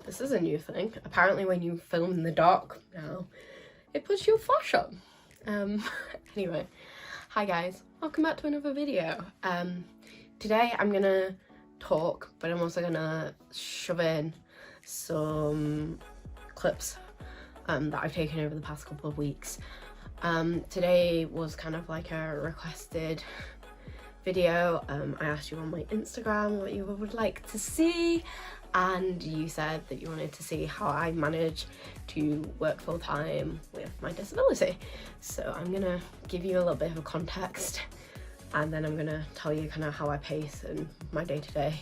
This is a new thing. Apparently when you film in the dark now, it puts your flash on. Anyway, hi guys, welcome back to another video. Today I'm gonna talk, but I'm also gonna shove in some clips that I've taken over the past couple of weeks. Today was kind of like a requested video. I asked you on my Instagram what you would like to see, and you said that you wanted to see how I manage to work full-time with my disability. So I'm gonna give you a little bit of a context, and then I'm gonna tell you kind of how I pace and my day-to-day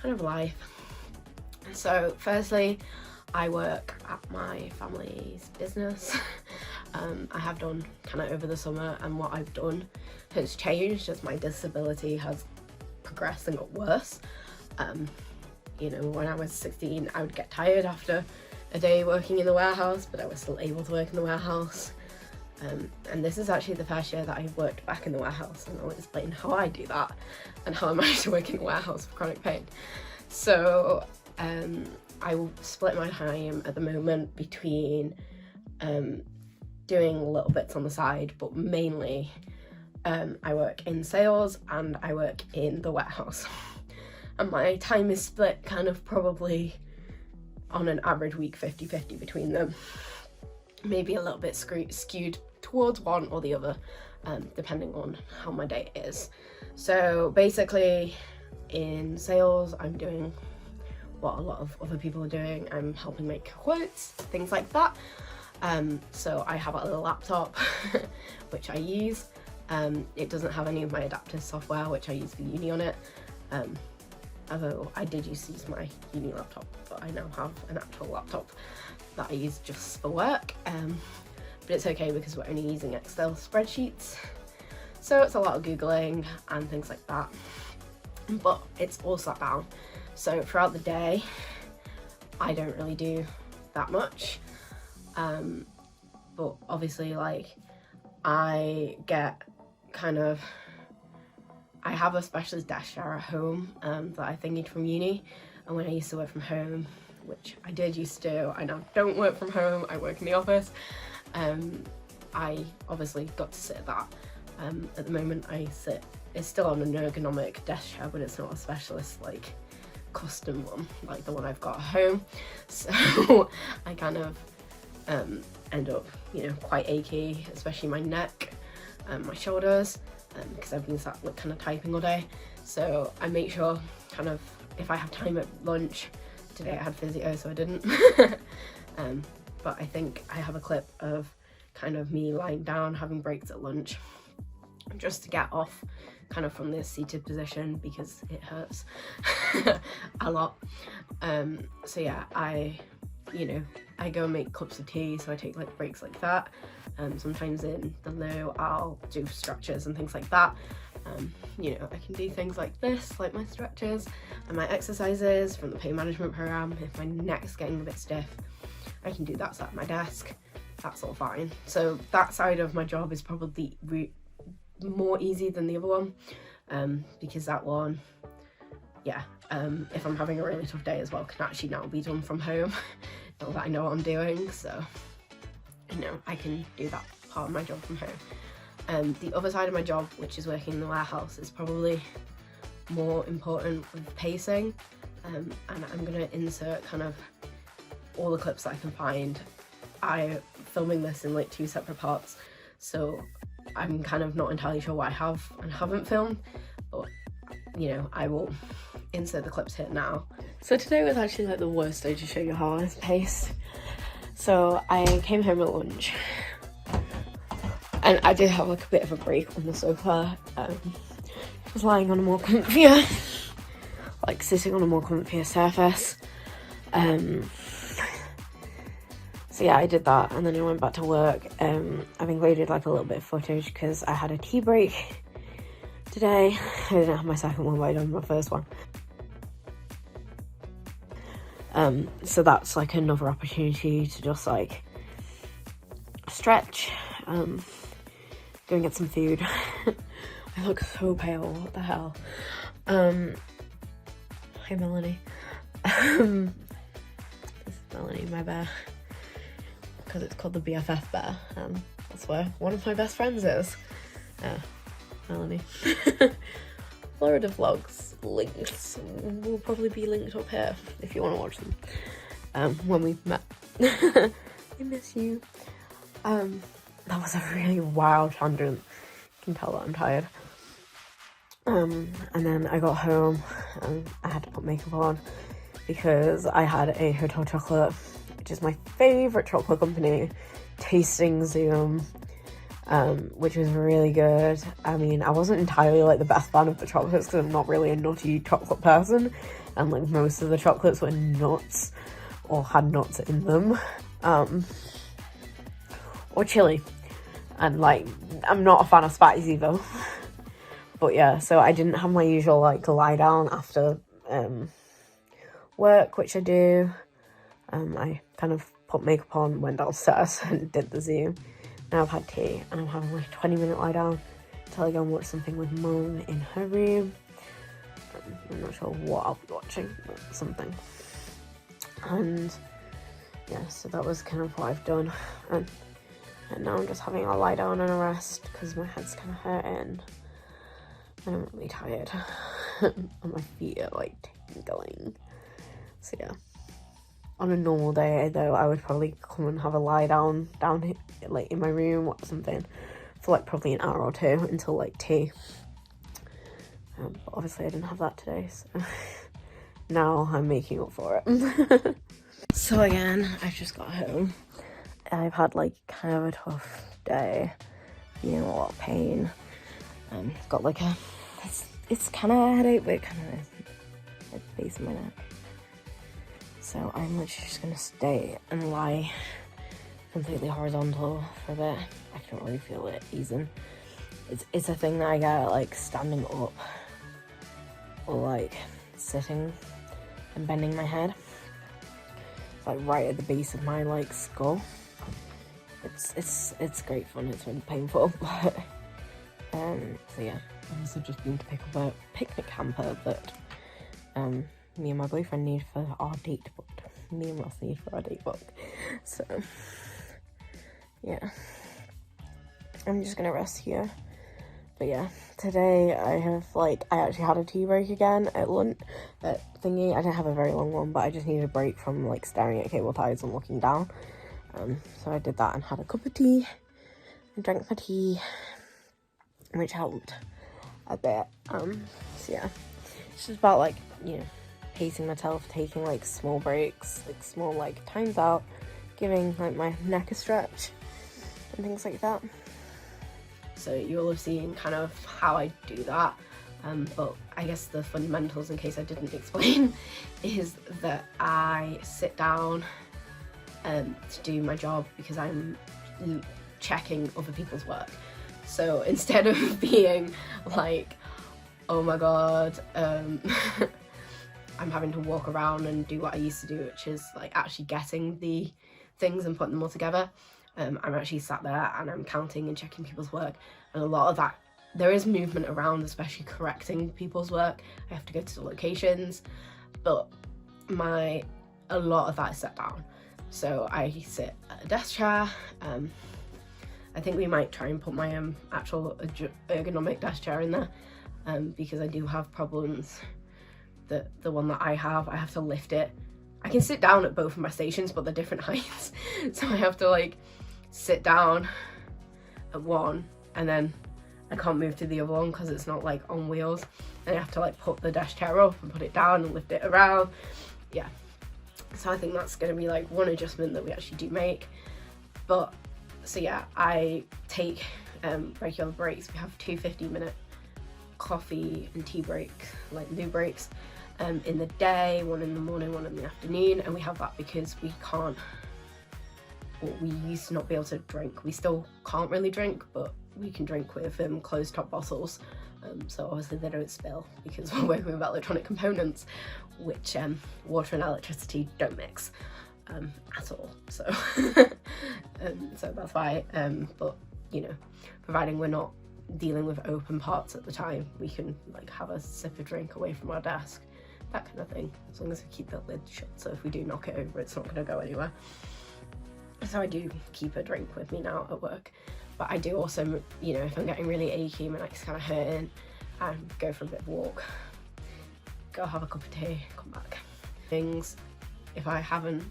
kind of life. So firstly, I work at my family's business. I have done kind of over the summer, and what I've done has changed as my disability has progressed and got worse. You know, when I was 16, I would get tired after a day working in the warehouse, but I was still able to work in the warehouse. And this is actually the first year that I've worked back in the warehouse, and I'll explain how I do that and how I manage to work in the warehouse with chronic pain. So I will split my time at the moment between doing little bits on the side, but mainly I work in sales and I work in the warehouse. And my time is split kind of probably on an average week 50-50 between them. Maybe a little bit skewed towards one or the other, depending on how my day is. So basically in sales, I'm doing what a lot of other people are doing. I'm helping make quotes, things like that. So I have a little laptop which I use. It doesn't have any of my adaptive software, which I use for uni on it. Although I did used to use my uni laptop, but I now have an actual laptop that I use just for work. But it's okay because we're only using Excel spreadsheets. So it's a lot of Googling and things like that. But it's all sat down. So throughout the day, I don't really do that much. But obviously, like, I get kind of, I have a specialist desk chair at home that I thingied from uni, and when I used to work from home, which I did used to do, I now don't work from home, I work in the office. I obviously got to sit at that. At the moment I sit, it's still on an ergonomic desk chair, but it's not a specialist like custom one like the one I've got at home. So I kind of end up, you know, quite achy, especially my neck and my shoulders, because I've been sat like kind of typing all day. So I make sure kind of if I have time at lunch. Today I had physio, so I didn't. But I think I have a clip of kind of me lying down having breaks at lunch just to get off kind of from this seated position because it hurts a lot. So yeah, I go and make cups of tea, so I take like breaks like that. Sometimes in the loo I'll do stretches and things like that. You know, I can do things like this, like my stretches and my exercises from the pain management program. If my neck's getting a bit stiff, I can do that sat at my desk. That's all fine. So that side of my job is probably more easy than the other one, because that one, yeah, if I'm having a really tough day as well, can actually now be done from home. Now that I know what I'm doing, so you know, I can do that part of my job from home. The other side of my job, which is working in the warehouse, is probably more important with pacing, and I'm gonna insert kind of all the clips that I can find. I'm filming this in like 2 separate parts, so I'm kind of not entirely sure what I have and haven't filmed, but you know, I will insert the clips here now. So today was actually like the worst day to show you how I pace. So I came home at lunch, and I did have like a bit of a break on the sofa. I was lying on a more comfier, like sitting on a more comfier surface. So yeah, I did that, and then I went back to work. I've included like a little bit of footage because I had a tea break today. I didn't have my second one, but I done my first one. So that's like another opportunity to just like stretch, go and get some food. I look so pale, what the hell. Hi Melanie. Melanie, my bear, because it's called the BFF bear, and that's where one of my best friends is. Melanie. Florida vlogs links will probably be linked up here if you want to watch them. When we met. I miss you. That was a really wild tangent. You can tell that I'm tired. And then I got home and I had to put makeup on because I had a Hotel Chocolate, which is my favourite chocolate company, tasting Zoom, which was really good. I mean, I wasn't entirely like the best fan of the chocolates because I'm not really a nutty chocolate person, and like most of the chocolates were nuts or had nuts in them, or chili, and like I'm not a fan of spice either. But yeah, so I didn't have my usual like lie down after work, which I do. I kind of put makeup on, went downstairs and did the Zoom. Now I've had tea and I'm having like a 20-minute lie down until I go and watch something with Mum in her room. I'm not sure what I'll be watching, but something. And yeah, so that was kind of what I've done. And now I'm just having a lie down and a rest because my head's kind of hurting. And I'm really tired. And my feet are like tingling. So yeah. On a normal day though, I would probably come and have a lie down here, like in my room or something for like probably an hour or two until like tea. But obviously I didn't have that today, so now I'm making up for it. So again, I've just got home. I've had like kind of a tough day, being in a lot of pain. Got like it's kind of a headache, but it kind of is at the base of my neck. So I'm literally just gonna stay and lie completely horizontal for a bit. I can't really feel it easing. It's a thing that I get like standing up or like sitting and bending my head. It's like right at the base of my like skull. It's great fun. It's really painful, but so yeah. I've also just been to pick up a picnic hamper that me and my boyfriend need for our date book. Me and Ross need for our date book. So yeah, I'm just gonna rest here. But yeah, today I actually had a tea break again at lunch at thingy. I didn't have a very long one, but I just needed a break from like staring at cable ties and looking down. So I did that and had a cup of tea and drank my tea, which helped a bit. So yeah, it's just about like, you know, pacing myself, taking like small breaks, like small like times out, giving like my neck a stretch and things like that. So you'll have seen kind of how I do that, but I guess the fundamentals, in case I didn't explain, is that I sit down to do my job because I'm checking other people's work. So instead of being like, oh my god, I'm having to walk around and do what I used to do, which is like actually getting the things and putting them all together, I'm actually sat there and I'm counting and checking people's work. And a lot of that, there is movement around, especially correcting people's work. I have to go to the locations, but a lot of that is set down. So I sit at a desk chair. I think we might try and put my actual ergonomic desk chair in there, because I do have problems that the one that I have to lift it. I can sit down at both of my stations, but they're different heights. So I have to like sit down at one and then I can't move to the other one because it's not like on wheels. And I have to like put the desk chair up and put it down and lift it around. Yeah. So I think that's going to be like one adjustment that we actually do make. But so yeah, I take regular breaks. We have 2 50-minute coffee and tea breaks, like loo breaks, in the day, one in the morning, one in the afternoon. And we have that because we used to not be able to drink. We still can't really drink, but we can drink with closed top bottles. So obviously they don't spill because we're working with electronic components, which water and electricity don't mix at all. So so that's why, but you know, providing we're not dealing with open parts at the time, we can like have a sip of drink away from our desk. that kind of thing, as long as we keep the lid shut, so if we do knock it over, it's not going to go anywhere. So I do keep a drink with me now at work, but I do also, you know, if I'm getting really achy, my neck's kind of hurting, go for a bit of walk, go have a cup of tea, come back. Things, if I haven't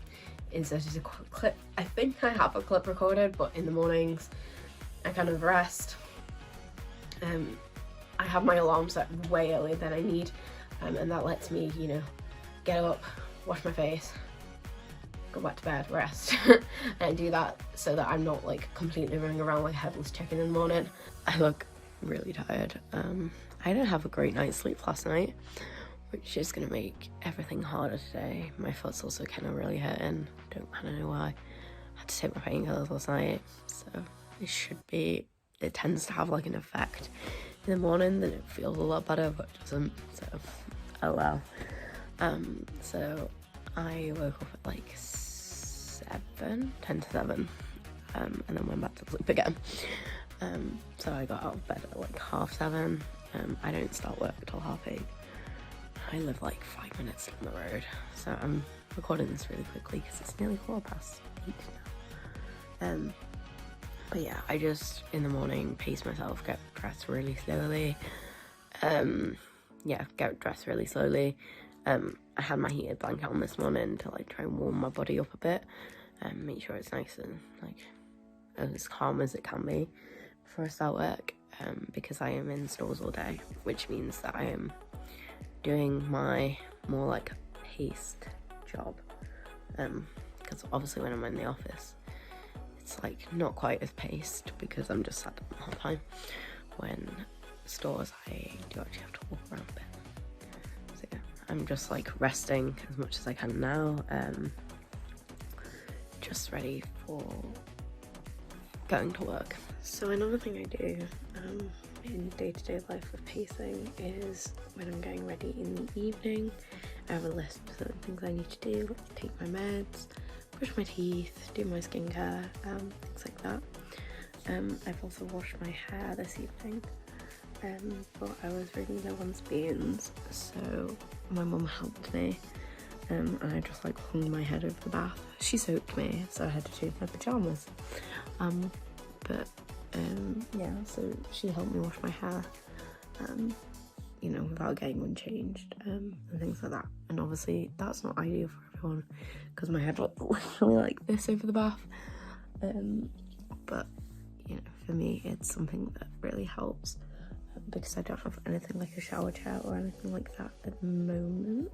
inserted a clip, I think I have a clip recorded, but in the mornings I kind of rest. I have my alarm set way earlier than I need, and that lets me, you know, get up, wash my face, go back to bed, rest, and do that so that I'm not like completely running around like a headless chicken in the morning. I look really tired. I didn't have a great night's sleep last night, which is gonna make everything harder today. My foot's also kind of really hurting. Don't kind of know why. I had to take my painkillers last night, so it tends to have like an effect in the morning, then it feels a lot better, but it doesn't, so oh well. So I woke up at like 10 to 7, and then went back to sleep again. So I got out of bed at like 7:30. I don't start work till 8:30. I live like 5 minutes down the road, so I'm recording this really quickly because it's nearly 8:15 now. But yeah, I just in the morning pace myself, get dressed really slowly. Get dressed really slowly. I had my heated blanket on this morning to like try and warm my body up a bit and make sure it's nice and like as calm as it can be before I start work, because I am in stores all day, which means that I am doing my more like paced job, because obviously when I'm in the office it's like not quite as paced because I'm just sat down the whole time. When stores I do actually have to walk around a bit. So yeah, I'm just like resting as much as I can now, just ready for going to work. So another thing I do in day-to-day life with pacing is when I'm getting ready in the evening, I have a list of certain things I need to do, like take my meds, brush my teeth, do my skincare, things like that. I've also washed my hair this evening, but I was really low on spoons, so my mum helped me, and I just like hung my head over the bath. She soaked me, so I had to change my pyjamas. Yeah, so she helped me wash my hair, you know, without getting one changed, and things like that. And obviously that's not ideal for everyone because my head looked literally like this over the bath, but you know, for me it's something that really helps, because I don't have anything like a shower chair or anything like that at the moment.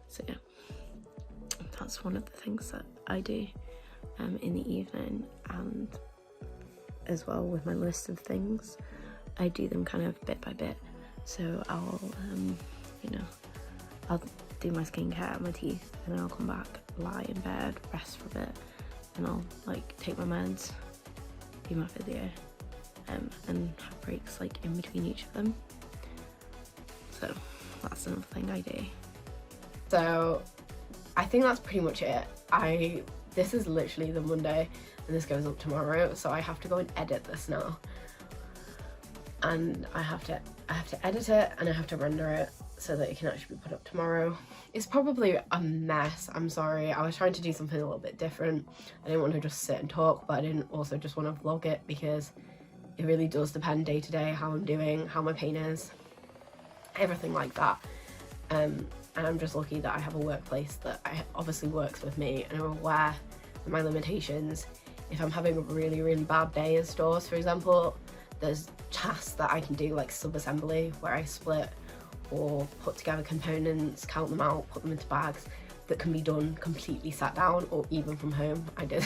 So yeah, that's one of the things that I do in the evening. And as well with my list of things, I do them kind of bit by bit. So I'll I'll do my skincare and my teeth, and then I'll come back, lie in bed, rest for a bit, and I'll like take my meds, do my video, and have breaks like in between each of them. So that's another thing I do. So I think that's pretty much it. This is literally the Monday, and this goes up tomorrow, so I have to go and edit this now, and I have to edit it and I have to render it so that it can actually be put up tomorrow. It's probably a mess, I'm sorry. I was trying to do something a little bit different. I didn't want to just sit and talk, but I didn't also just want to vlog it, because it really does depend day to day how I'm doing, how my pain is, everything like that. And I'm just lucky that I have a workplace that obviously works with me and are aware of my limitations. If I'm having a really, really bad day in stores, for example, there's tasks that I can do, like sub-assembly, where I split or put together components, count them out, put them into bags, that can be done completely sat down or even from home. I did,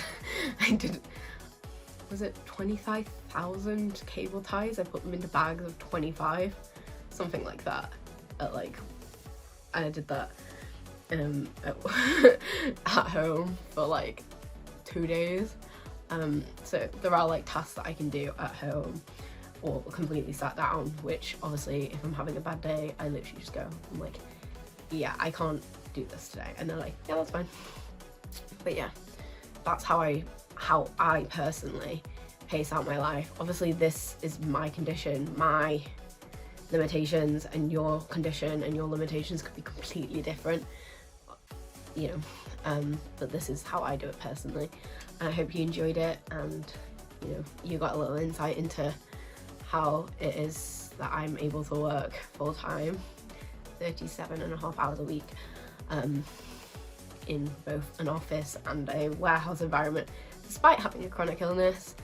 was it 25,000 cable ties? I put them into bags of 25, something like that. I did that at home for like 2 days. So there are like tasks that I can do at home or completely sat down, which obviously if I'm having a bad day, I literally just go, I'm like, yeah, I can't do this today, and they're like, yeah, that's fine. But yeah, that's how I personally pace out my life. Obviously this is my condition, my limitations, and your condition and your limitations could be completely different, you know, but this is how I do it personally. And I hope you enjoyed it, and you know, you got a little insight into how it is that I'm able to work full-time, 37.5 hours a week, in both an office and a warehouse environment, despite having a chronic illness.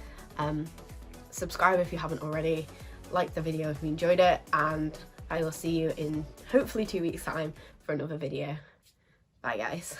Subscribe if you haven't already, like the video if you enjoyed it, and I will see you in hopefully 2 weeks time for another video. Bye guys.